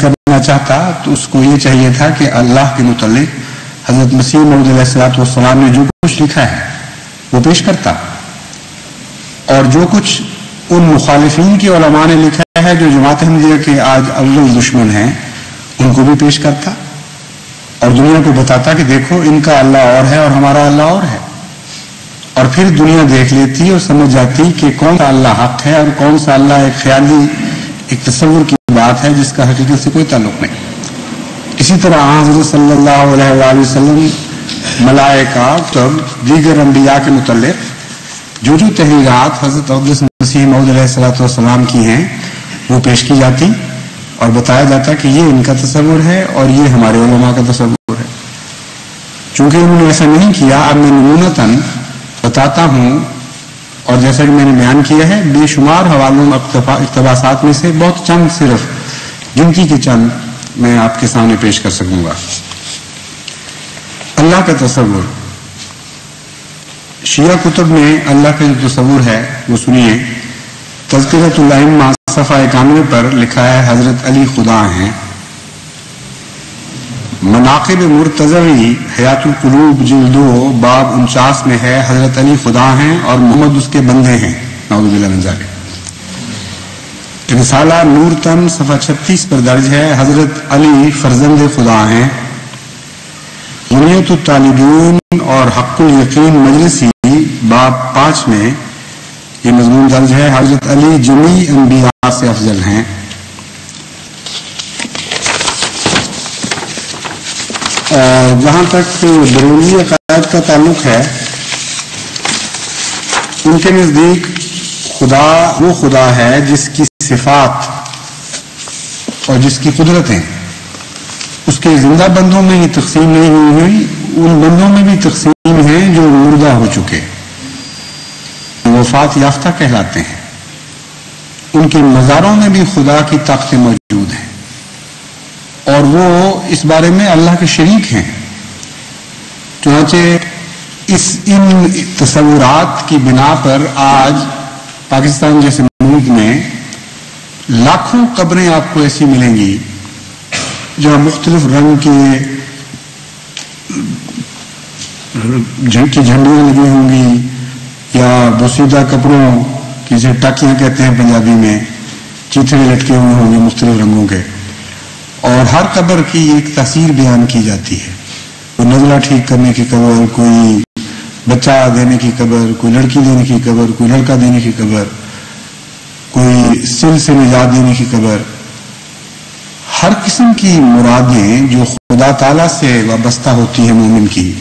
کرنا چاہتا تو اس کو یہ چاہیے تھا کہ اللہ کے متعلق حضرت مسیح موعود علیہ الصلوۃ والسلام نے جو کچھ لکھا ہے وہ پیش کرتا، اور جو کچھ ان مخالفین کی علماء نے لکھا ہے جو جماعت احمدیہ کے آج اول دشمن ہیں ان کو بھی پیش کرتا اور دنیا کو بتاتا کہ دیکھو ان کا اللہ اور ہے اور ہمارا اللہ اور ہے، اور پھر دنیا دیکھ لیتی اور سمجھ جاتی کہ کون سا اللہ حق ہے اور کون سا اللہ ایک خیالی ایک تصور کی بات ہے جس کا حقیقت سے کوئی تعلق نہیں۔ اسی طرح حضرت صلی اللہ علیہ وآلہ وسلم، ملائکہ، کتب، دیگر انبیاء کے متعلق جو تحریرات حضرت اقدس مسیح موعود علیہ الصلوۃ والسلام کی ہیں وہ پیش کی جاتی اور بتایا جاتا کہ یہ ان کا تصور ہے اور یہ ہمارے علماء کا تصور ہے۔ چونکہ انہوں نے ایسا نہیں کیا، اب میں نمونتاً بتاتا ہوں، اور جیسا کہ میں نے بیان کیا ہے بے شمار حوالوں اقتباسات میں سے بہت چند، صرف گنتی کے چند میں آپ کے سامنے پیش کر سکوں گا۔ اللہ کا تصور، شیعہ کتب میں اللہ کا جو تصور ہے وہ سنیے۔ تذکرۃ الائمہ صفحہ 91 پر لکھا ہے حضرت علی خدا ہیں۔ مناقب مرتضوی حیات القلوب جلد 2 باب 49 میں ہے حضرت علی خدا ہیں اور محمد اس کے بندے ہیں، نعوذ باللہ من ذالک۔ رسالہ نور تن صفحہ 36 پر درج ہے حضرت علی فرزند خدا ہیں۔ غنیۃ الطالبین اور حق الیقین مجلسی باب 5 میں یہ مضمون درج ہے حضرت علی جمیع انبیاء سے افضل ہیں۔ جہاں تک بریلوی عقائد کا تعلق ہے، ان کے نزدیک خدا وہ خدا ہے جس کی صفات اور جس کی قدرتیں اس کے زندہ بندوں میں ہی تقسیم نہیں ہوئی، ان بندوں میں بھی تقسیم ہیں جو مردہ ہو چکے، وفات یافتہ کہلاتے ہیں۔ ان کے مزاروں میں بھی خدا کی طاقتیں موجود ہیں اور وہ اس بارے میں اللہ کے شریک ہیں۔ چنانچہ ان تصورات کی بنا پر آج پاکستان جیسے ملک میں لاکھوں قبریں آپ کو ایسی ملیں گی جہاں مختلف رنگ کی جھنڈیاں لگی ہوں گی یا بوسیدہ کپڑوں کی جسے ٹاکیاں کہتے ہیں پنجابی میں، چیتھڑے لٹکے ہوئے ہوں گے مختلف رنگوں کے، اور ہر قبر کی ایک تاثیر بیان کی جاتی ہے۔ کوئی نزلہ ٹھیک کرنے کی قبر، کوئی بچہ دینے کی قبر، کوئی لڑکی دینے کی قبر، کوئی لڑکا دینے کی قبر، کوئی سل سے نجات دینے کی قبر۔ ہر قسم کی مرادیں جو خدا تعالیٰ سے وابستہ ہوتی ہیں مومن کی،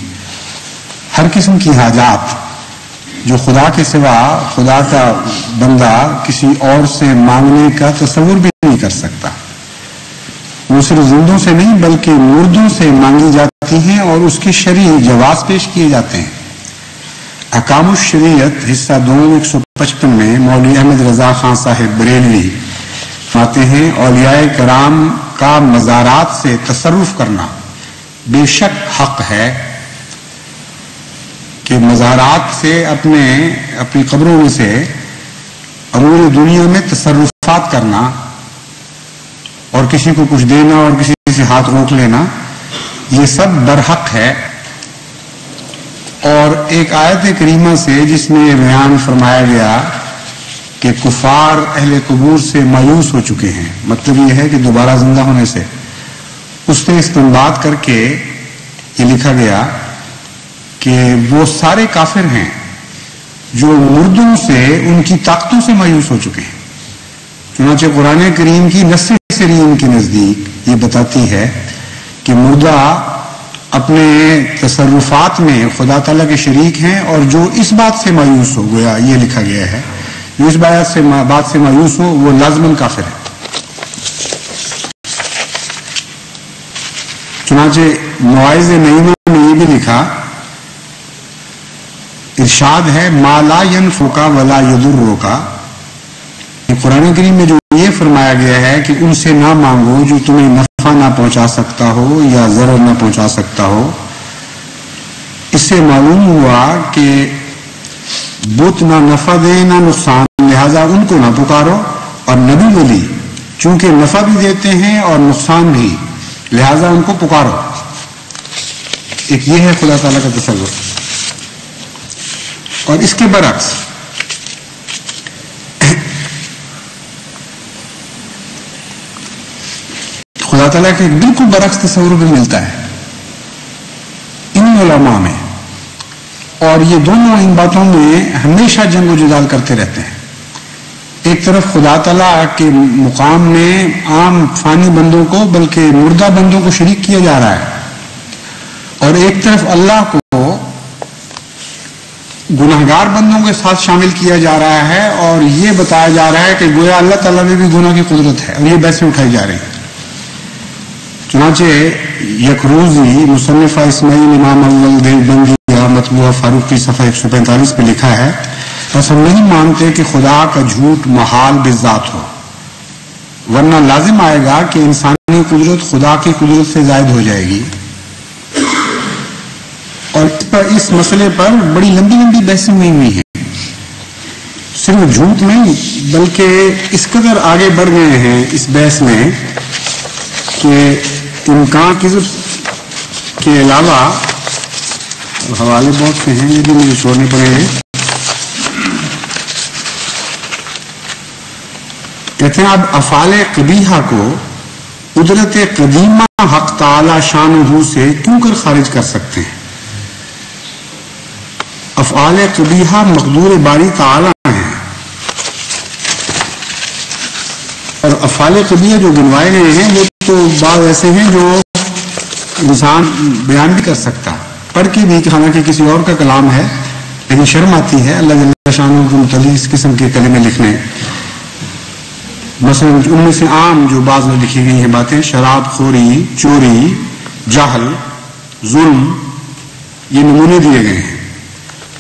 ہر قسم کی حاجات جو خدا کے سوا خدا کا بندہ کسی اور سے مانگنے کا تصور بھی نہیں کر سکتا، وہ صرف زندوں سے نہیں بلکہ مردوں سے مانگی جاتی ہیں اور اس کے شرعی جواز پیش کیے جاتے ہیں۔ احکام الشریعت حصہ 2 155 میں مولوی احمد رضا خان صاحب بریلوی فرماتے ہیں اولیاء کرام کا مزارات سے تصرف کرنا بے شک حق ہے کہ مزارات سے اپنی قبروں میں سے امور دنیا میں تصرفات کرنا اور کسی کو کچھ دینا اور کسی سے ہاتھ روک لینا یہ سب برحق ہے۔ اور ایک آیت کریمہ سے جس میں بیان فرمایا گیا کہ کفار اہل قبور سے مایوس ہو چکے ہیں، مطلب یہ ہے کہ دوبارہ زندہ ہونے سے، اس سے استنباط کر کے یہ لکھا گیا کہ وہ سارے کافر ہیں جو مردوں سے ان کی طاقتوں سے مایوس ہو چکے ہیں۔ چنانچہ قرآن کریم کی نص سرین کے نزدیک یہ بتاتی ہے کہ مردہ اپنے تصرفات میں خدا تعالیٰ کے شریک ہیں، اور جو اس بات سے مایوس ہو گیا، یہ لکھا گیا ہے، جو اس بات سے مایوس ہو وہ لازماً کافر ہے۔ چنانچہ مواعظ نعیمہ میں یہ بھی لکھا، ارشاد ہے ما لا ينفعك ولا يضرك، قرآن کریم میں جو یہ فرمایا گیا ہے کہ ان سے نہ مانگو جو تمہیں نفع نہ پہنچا سکتا ہو یا ضرر نہ پہنچا سکتا ہو، اس سے معلوم ہوا کہ بت نہ نفع دے نہ نقصان، لہذا ان کو نہ پکارو، اور نبی ولی چونکہ نفع بھی دیتے ہیں اور نقصان بھی، لہذا ان کو پکارو. ایک یہ ہے خدا تعالیٰ کا تصور. اور اس کے برعکس خدا تعالیٰ کے بالکل برعکس تصور بھی ملتا ہے ان علماء میں، اور یہ دونوں ان باتوں میں ہمیشہ جنگ و جدال کرتے رہتے ہیں. ایک طرف خدا تعالیٰ کے مقام میں عام فانی بندوں کو بلکہ مردہ بندوں کو شریک کیا جا رہا ہے، اور ایک طرف اللہ کو گناہگار بندوں کے ساتھ شامل کیا جا رہا ہے، اور یہ بتایا جا رہا ہے کہ گویا اللہ تعالیٰ میں بھی گناہ کی قدرت ہے، اور یہ بحثیں اٹھائی جا رہی ہیں. چنانچہ یکروزی مصنفہ اسماعیل امام اول دیوبندی مطبوعہ فاروقی صفحہ 145 پہ لکھا ہے، بس ہم نہیں مانتے کہ خدا کا جھوٹ محال بذات ہو، ورنہ لازم آئے گا کہ انسانی قدرت خدا کی قدرت سے زائد ہو جائے گی. اور اس مسئلے پر بڑی لمبی لمبی بحثیں ہوئی ہیں. صرف جھوٹ نہیں بلکہ اس قدر آگے بڑھ گئے ہیں اس بحث میں کہ امکان کذب کے علاوہ حوالے بہت سے ہیں، یہ بھی مجھے چھوڑنے پڑے ہیں. کہتے ہیں اب افعال قبیحہ کو قدرت قدیمہ حق تعالی شانہ سے کیوں کر خارج کر سکتے ہیں؟ افعال قبیحہ مقدور باری تعالی ہیں، اور افعال قبیحہ جو گنوائے گئے ہیں وہ تو بعض ایسے ہیں جو انسان بیان بھی کر سکتا، پڑھ کے بھی، حالانکہ کسی اور کا کلام ہے، لیکن شرم آتی ہے اللہ جل شانہ کے متعلق اس قسم کے کلمے لکھنے. مثلا ان میں سے عام جو بعض میں لکھی گئی ہیں باتیں، شراب خوری، چوری، جہل، ظلم، یہ نمونے دیے گئے ہیں.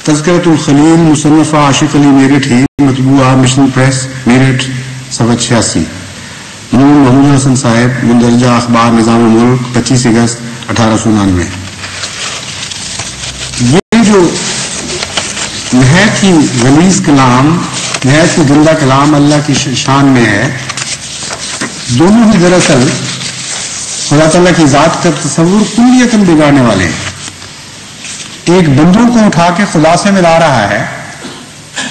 تذکرۃ الخلیل مصنفہ عاشق علی میرٹھی مطبوعہ مشن پریس میرٹھ صفحہ 86. نور محمود حسن صاحب مندرجہ اخبار نظام الملک 25 اگست 1899. یہ جو نہایت ہی غلیظ کلام، نہایت ہی گندا کلام اللہ کی شان میں ہے، دونوں ہی دراصل خدا تعالیٰ کی ذات کا تصور کلیتاً بگاڑنے والے ہیں. ایک بندوں کو اٹھا کے خدا سے ملا رہا ہے،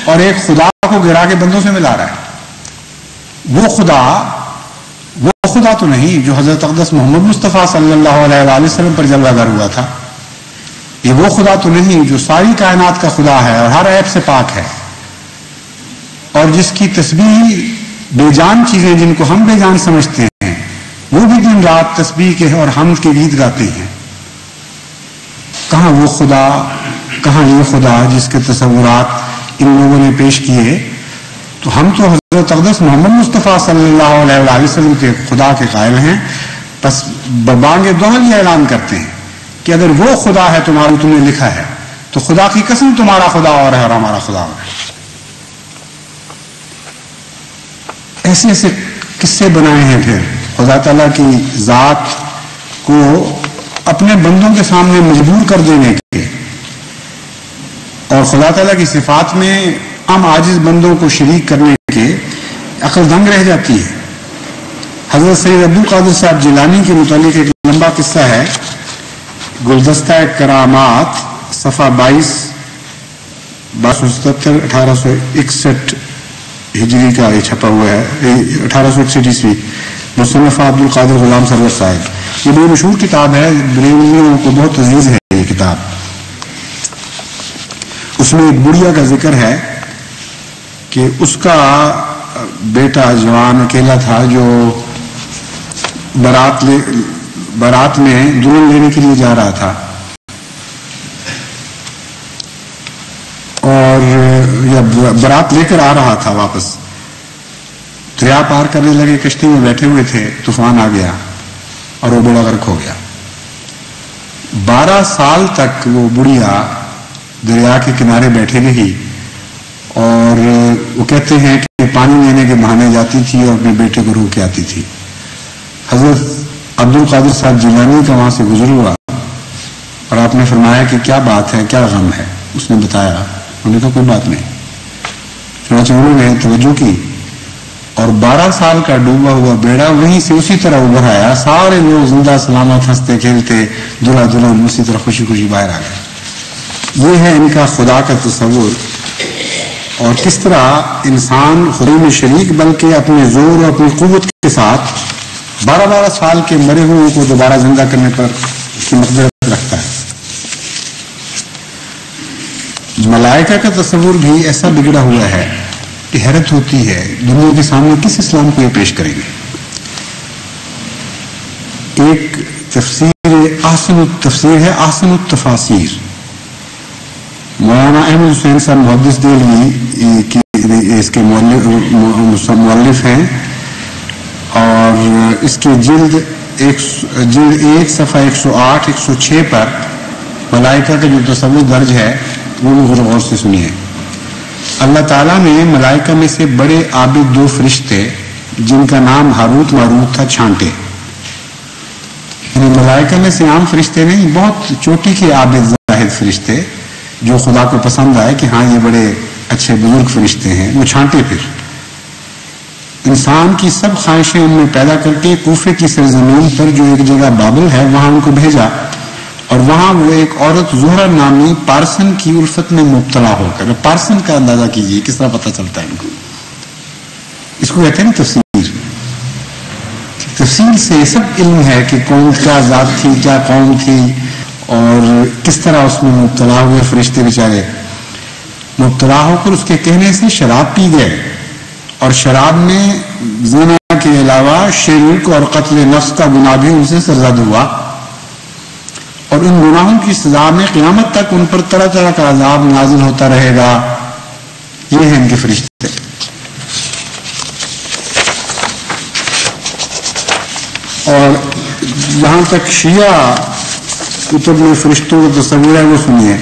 اور ایک خدا کو گرا کے بندوں سے ملا رہا ہے. وہ خدا تو نہیں جو حضرت اقدس محمد مصطفیٰ صلی اللہ علیہ وآلہ وسلم پر جلوہ گر ہوا تھا. یہ وہ خدا تو نہیں جو ساری کائنات کا خدا ہے اور ہر عیب سے پاک ہے، اور جس کی تسبیح بے جان چیزیں جن کو ہم بے جان سمجھتے ہیں وہ بھی دن رات تسبیح کے اور حمد کے گیت گاتے ہیں. کہاں وہ خدا، کہاں یہ خدا جس کے تصورات ان لوگوں نے پیش کیے. تو ہم تو حضرت اقدس محمد مصطفیٰ صلی اللہ علیہ وآلہ وسلم کے خدا کے قائل ہیں، بس ببانگ دوہل یہ اعلان کرتے ہیں کہ اگر وہ خدا ہے تمہارا تم نے لکھا ہے تو خدا کی قسم تمہارا خدا اور ہے اور ہمارا خدا اور ہے. ایسے ایسے قصے بنائے ہیں پھر خدا تعالیٰ کی ذات کو اپنے بندوں کے سامنے مجبور کر دینے کے، اور خدا تعالیٰ کی صفات میں عام عاجز بندوں کو شریک کرنے کے عقل دنگ رہ جاتی ہے. حضرت سید عبد القادر صاحب جیلانی کے متعلق ایک لمبا قصہ ہے، گلدستہ کرامات صفحہ 22 1277 1861 ہجری کا یہ چھپا ہوا ہے، 1861 عیسوی، مصنفہ عبد القادر غلام سرور صاحب. یہ بڑی مشہور کتاب ہے، بریلویوں کو بہت عزیز ہے یہ کتاب. اس میں ایک بڑھیا کا ذکر ہے کہ اس کا بیٹا جوان اکیلا تھا جو بارات میں دلہن لینے کے لیے جا رہا تھا، اور یا بارات لے کر آ رہا تھا واپس. دریا پار کرنے لگے، کشتی میں بیٹھے ہوئے تھے، طوفان آ گیا اور وہ بڑا غرق ہو گیا. 12 سال تک وہ بڑھیا دریا کے کنارے بیٹھے رہی، اور وہ کہتے ہیں کہ پانی لینے کے بہانے جاتی تھی اور اپنے بیٹے کو رو کے آتی تھی. حضرت عبد القادر صاحب جیلانی کا وہاں سے گزر ہوا اور آپ نے فرمایا کہ کیا بات ہے، کیا غم ہے. اس نے بتایا، انہوں نے کہا کوئی بات نہیں. چنانچہ انہوں نے توجہ کی اور 12 سال کا ڈوبا ہوا بیڑا وہیں سے اسی طرح ابھر آیا. سارے لوگ زندہ سلامت ہنستے کھیلتے دلہا دلہن اسی طرح خوشی خوشی باہر آ گئے. یہ ہے ان کا خدا کا تصور، اور کس طرح انسان خدا میں شریک بلکہ اپنے زور اور اپنی قوت کے ساتھ 12 سال کے مرے ہوئے کو دوبارہ زندہ کرنے پر اس کی مقدرت رکھتا ہے. ملائکہ کا تصور بھی ایسا بگڑا ہوا ہے کہ حیرت ہوتی ہے دنیا کے سامنے کس اسلام کو یہ پیش کریں گے. ایک تفسیر ہے احسن التفاسیر. مولانا احمد حسین صاحب محدث دہلوی اس کے مؤلف ہیں، اور اس کی جلد 1 صفحہ 108 106 پر ملائکہ کا جو تصور درج ہے وہ بھی غور سے سنیے. اللہ تعالیٰ نے ملائکہ میں سے بڑے عابد 2 فرشتے جن کا نام ہاروت ماروت تھا چھانٹے. یعنی ملائکہ میں سے عام فرشتے نہیں، بہت چوٹی کے عابد زاہد فرشتے جو خدا کو پسند آئے کہ ہاں یہ بڑے اچھے بزرگ فرشتے ہیں، وہ چھانٹے. پھر انسان کی سب خواہشیں ان میں پیدا کر کے کوفے کی سرزمین پر جو ایک جگہ بابل ہے وہاں ان کو بھیجا، اور وہاں وہ ایک عورت زہرہ نامی پارسن کی الفت میں مبتلا ہو کر. پارسن کا اندازہ کیجیے کس طرح پتہ چلتا ہے ان کو. اس کو کہتے ہیں نا تفسیر. تفسیر سے سب علم ہے کہ کون کیا ذات تھی، کیا قوم تھی، اور کس طرح اس میں مبتلا ہوئے فرشتے بیچارے مبتلا ہو کر اس کے کہنے سے شراب پی گئے، اور شراب میں زنا کے علاوہ شرک اور قتل نفس کا گناہ بھی ان سے سرزد ہوا، اور ان گناہوں کی سزا میں قیامت تک ان پر طرح طرح کا عذاب نازل ہوتا رہے گا. یہ ہیں ان کے فرشتے. اور جہاں تک شیعہ کتب میں فرشتوں کا تصور ہے وہ سنیے.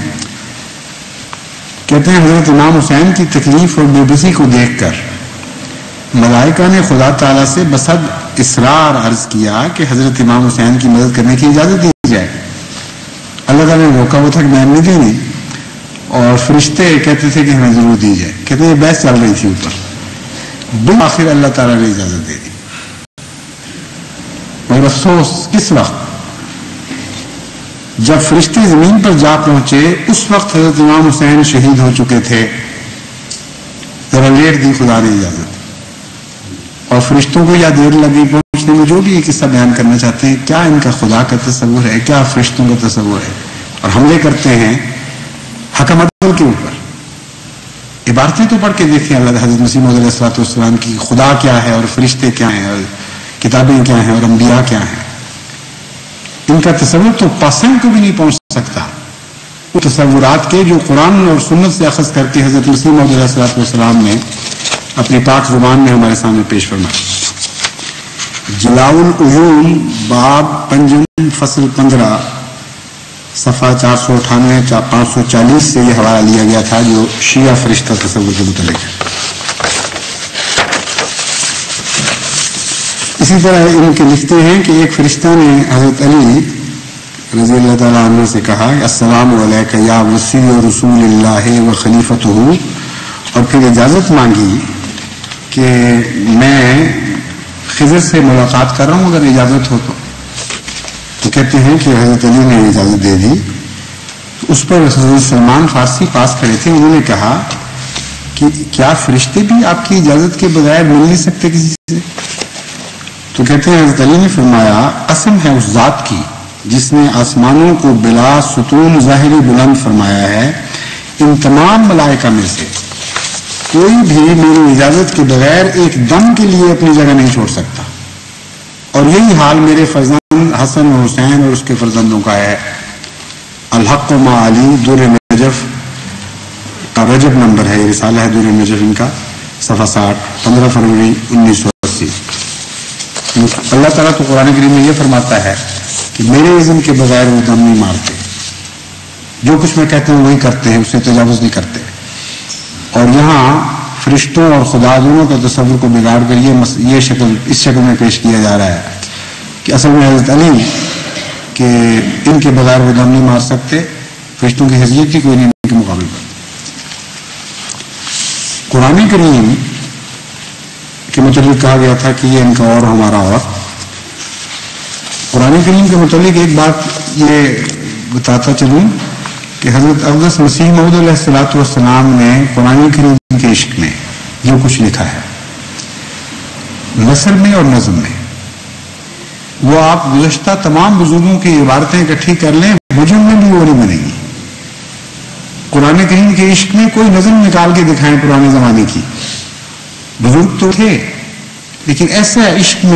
کہتے ہیں حضرت امام حسین کی تکلیف اور بے بسی کو دیکھ کر ملائکہ نے خدا تعالیٰ سے بصد اصرار عرض کیا کہ حضرت امام حسین کی مدد کرنے کی اجازت دی جائے. اللہ تعالیٰ نے روکا ہوا تھا کہ میں نہیں دینی، اور فرشتے کہتے تھے کہ ہمیں ضرور دی جائے. کہتے ہیں یہ بحث چل رہی تھی اوپر، بالآخر اللہ تعالیٰ نے اجازت دے دی. مگر افسوس کس وقت؟ جب فرشتے زمین پر جا پہنچے اس وقت حضرت امام حسین شہید ہو چکے تھے. ذرا لیٹ دی خدا نے اجازت، اور فرشتوں کو یا دیر لگی پہنچنے میں. جو بھی یہ قصہ بیان کرنا چاہتے ہیں، کیا ان کا خدا کا تصور ہے، کیا فرشتوں کا تصور ہے، اور حملے کرتے ہیں حکم عدل کے اوپر. عبارتیں تو پڑھ کے دیکھیں اللہ حضرت مسیح موعود علیہ الصلوۃ والسلام کی. خدا کیا ہے اور فرشتے کیا ہیں اور کتابیں کیا ہیں اور انبیاء کیا ہیں. ان کا تصور تو پاسنگ کو بھی نہیں پہنچ سکتا. وہ تصورات کے جو قرآن اور سنت سے اخذ کر کے حضرت مسیح موعود علیہ الصلوۃ والسلام نے اپنی پاک زبان میں ہمارے سامنے پیش فرمایا. جلاء العیون باب پنجم فصل 15 صفحہ 498 540 سے یہ حوالہ لیا گیا تھا جو شیعہ فرشتہ تصور کے متعلق ہے. اسی طرح ان کے لکھتے ہیں کہ ایک فرشتہ نے حضرت علی رضی اللہ تعالیٰ عنہ سے کہا السلام علیکہ یا وصی رسول اللہ و خلیفتہ، اور پھر اجازت مانگی کہ میں خضر سے ملاقات کر رہا ہوں اگر اجازت ہو تو کہتے ہیں کہ حضرت علی نے اجازت دے دی. اس پر حضرت سلمان فارسی پاس کھڑے تھے. انہوں نے کہا کہ کیا فرشتے بھی آپ کی اجازت کے بغیر مل نہیں سکتے کسی سے؟ تو کہتے ہیں حضرت علی نے فرمایا قسم ہے اس ذات کی جس نے آسمانوں کو بلا ستون ظاہری بلند فرمایا ہے، ان تمام ملائکہ میں سے کوئی بھی میری اجازت کے بغیر ایک دم کے لیے اپنی جگہ نہیں چھوڑ سکتا. اور یہی حال میرے فرزند حسن و حسین اور اس کے فرزندوں کا ہے. الحق ما علی در نجف کا رجب نمبر ہے، یہ رسالہ ہے در نجف ان کا، صفحہ 60 15 فروری 1980. اللہ تعالیٰ تو قرآن کریم میں یہ فرماتا ہے کہ میرے اذن کے بغیر وہ دم نہیں مارتے، جو کچھ میں کہتا ہوں وہی کرتے ہیں، اسے تجاوز نہیں کرتے. اور یہاں فرشتوں اور خدا دونوں کا تصور کو بگاڑ کر یہ شکل اس شکل میں پیش کیا جا رہا ہے کہ اصل میں حضرت علی کہ ان کے بغیر وہ دم نہیں مار سکتے، فرشتوں کی حیثیت کی کوئی نہیں کے مقابل پر. قرآن کریم کے متعلق کہا گیا تھا کہ یہ ان کا اور ہمارا اور. قرآن کریم کے متعلق ایک بات یہ بتاتا چلوں کہ حضرت اقدس مسیح موعود علیہ الصلوۃ والسلام نے قرآن کریم کے عشق میں جو کچھ لکھا ہے نثر میں اور نظم میں، وہ آپ گزشتہ تمام بزرگوں کی عبارتیں اکٹھی کر لیں، مجم میں بھی وہ نہیں بنے گی. قرآن کریم کے عشق میں کوئی نظم نکال کے دکھائیں پرانے زمانے کی. بزرگ تو تھے لیکن ایسا عشق میں